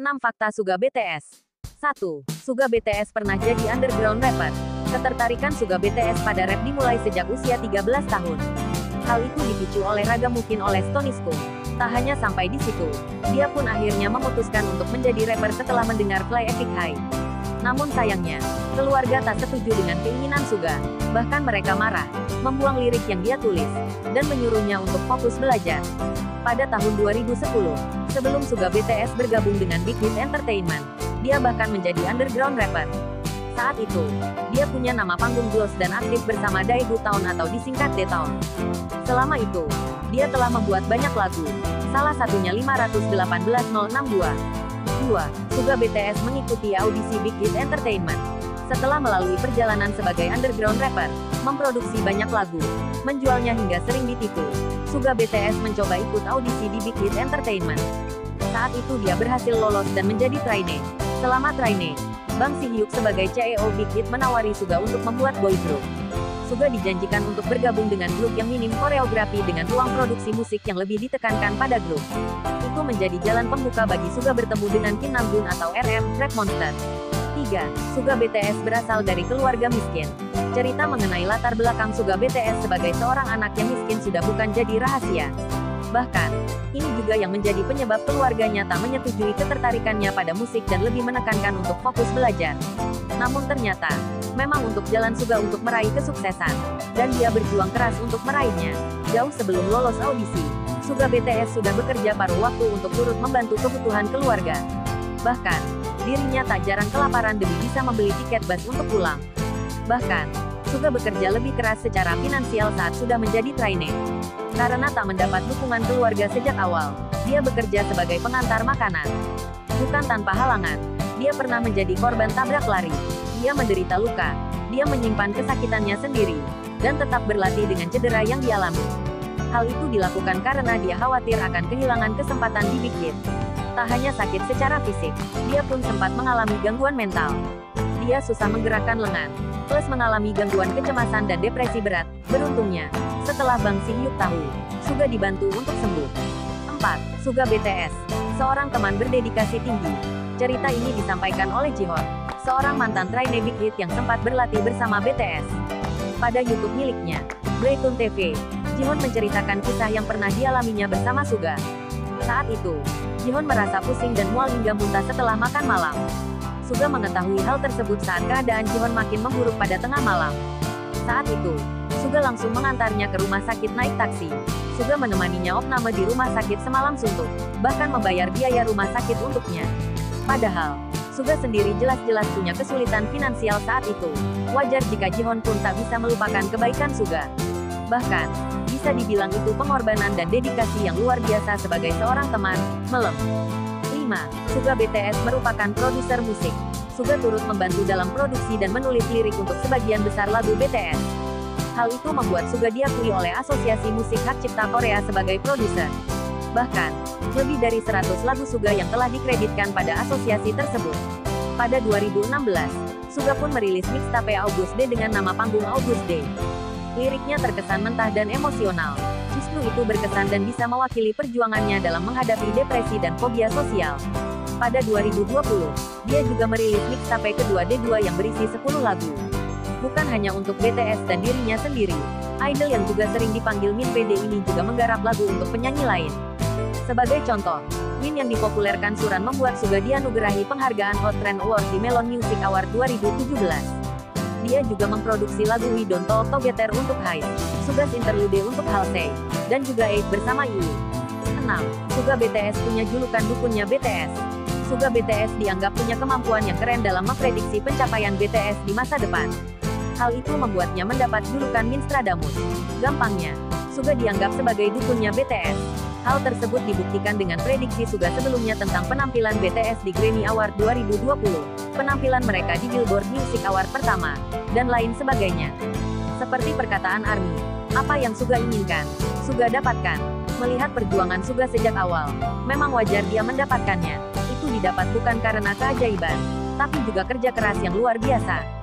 6 Fakta Suga BTS. 1. Suga BTS pernah jadi underground rapper. Ketertarikan Suga BTS pada rap dimulai sejak usia 13 tahun. Hal itu dipicu oleh raga mungkin oleh Stony School. Tak hanya sampai di situ, dia pun akhirnya memutuskan untuk menjadi rapper setelah mendengar Fly Epic High. Namun sayangnya, keluarga tak setuju dengan keinginan Suga. Bahkan mereka marah, membuang lirik yang dia tulis, dan menyuruhnya untuk fokus belajar. Pada tahun 2010, sebelum Suga BTS bergabung dengan Big Hit Entertainment, dia bahkan menjadi underground rapper. Saat itu, dia punya nama panggung Gloss dan aktif bersama Daegu Town atau disingkat D-Town. Selama itu, dia telah membuat banyak lagu, salah satunya 518-062. 2. Suga BTS mengikuti audisi Big Hit Entertainment. Setelah melalui perjalanan sebagai underground rapper, memproduksi banyak lagu, menjualnya hingga sering ditipu, Suga BTS mencoba ikut audisi di Big Hit Entertainment. Saat itu dia berhasil lolos dan menjadi trainee. Selama trainee, Bang Si-hyuk sebagai CEO Big Hit menawari Suga untuk membuat boy group. Suga dijanjikan untuk bergabung dengan grup yang minim koreografi dengan ruang produksi musik yang lebih ditekankan pada grup. Itu menjadi jalan pembuka bagi Suga bertemu dengan Kim Namjoon atau RM, Rap Monster. 3. Suga BTS berasal dari keluarga miskin. Cerita mengenai latar belakang Suga BTS sebagai seorang anak yang miskin sudah bukan jadi rahasia. Bahkan, ini juga yang menjadi penyebab keluarganya tak menyetujui ketertarikannya pada musik dan lebih menekankan untuk fokus belajar. Namun ternyata, memang untuk jalan Suga untuk meraih kesuksesan, dan dia berjuang keras untuk meraihnya. Jauh sebelum lolos audisi, Suga BTS sudah bekerja paruh waktu untuk turut membantu kebutuhan keluarga. Bahkan, dirinya tak jarang kelaparan demi bisa membeli tiket bus untuk pulang. Bahkan, Suga bekerja lebih keras secara finansial saat sudah menjadi trainee. Karena tak mendapat dukungan keluarga sejak awal, dia bekerja sebagai pengantar makanan. Bukan tanpa halangan, dia pernah menjadi korban tabrak lari. Dia menderita luka, dia menyimpan kesakitannya sendiri, dan tetap berlatih dengan cedera yang dialami. Hal itu dilakukan karena dia khawatir akan kehilangan kesempatan di Big Hit. Tak hanya sakit secara fisik, dia pun sempat mengalami gangguan mental. Dia susah menggerakkan lengan, plus mengalami gangguan kecemasan dan depresi berat. Beruntungnya, setelah Bang Si-hyuk tahu, Suga dibantu untuk sembuh. 4. Suga BTS, seorang teman berdedikasi tinggi. Cerita ini disampaikan oleh Jihon, seorang mantan trainee Big Hit yang sempat berlatih bersama BTS. Pada YouTube miliknya, Blaytun TV, Jihon menceritakan kisah yang pernah dialaminya bersama Suga. Saat itu, Jihon merasa pusing dan mual hingga muntah setelah makan malam. Suga mengetahui hal tersebut saat keadaan Jihon makin memburuk pada tengah malam. Saat itu, Suga langsung mengantarnya ke rumah sakit naik taksi. Suga menemaninya opname di rumah sakit semalam suntuk, bahkan membayar biaya rumah sakit untuknya. Padahal, Suga sendiri jelas-jelas punya kesulitan finansial saat itu. Wajar jika Jihon pun tak bisa melupakan kebaikan Suga. Bahkan, bisa dibilang itu pengorbanan dan dedikasi yang luar biasa sebagai seorang teman. 5. Suga BTS merupakan produser musik. Suga turut membantu dalam produksi dan menulis lirik untuk sebagian besar lagu BTS. Hal itu membuat Suga diakui oleh Asosiasi Musik Hak Cipta Korea sebagai produser. Bahkan, lebih dari 100 lagu Suga yang telah dikreditkan pada asosiasi tersebut. Pada 2016, Suga pun merilis mixtape August Day dengan nama panggung August Day. Liriknya terkesan mentah dan emosional. Justru itu berkesan dan bisa mewakili perjuangannya dalam menghadapi depresi dan fobia sosial. Pada 2020, dia juga merilis mixtape kedua D2 yang berisi 10 lagu. Bukan hanya untuk BTS dan dirinya sendiri, idol yang juga sering dipanggil Min PD ini juga menggarap lagu untuk penyanyi lain. Sebagai contoh, Min yang dipopulerkan Suran membuat Suga dianugerahi penghargaan Hot Trend Award di Melon Music Award 2017. Dia juga memproduksi lagu We Don't Talk Together untuk Hype, Suga's Interlude untuk Halsey, dan juga 8 bersama IU. 6. Suga BTS punya julukan dukunnya BTS. Suga BTS dianggap punya kemampuan yang keren dalam memprediksi pencapaian BTS di masa depan. Hal itu membuatnya mendapat julukan Minstradamus. Gampangnya, Suga dianggap sebagai dukunnya BTS. Hal tersebut dibuktikan dengan prediksi Suga sebelumnya tentang penampilan BTS di Grammy Award 2020, penampilan mereka di Billboard Music Award pertama, dan lain sebagainya. Seperti perkataan ARMY, apa yang Suga inginkan, Suga dapatkan. Melihat perjuangan Suga sejak awal, memang wajar dia mendapatkannya. Itu didapat bukan karena keajaiban, tapi juga kerja keras yang luar biasa.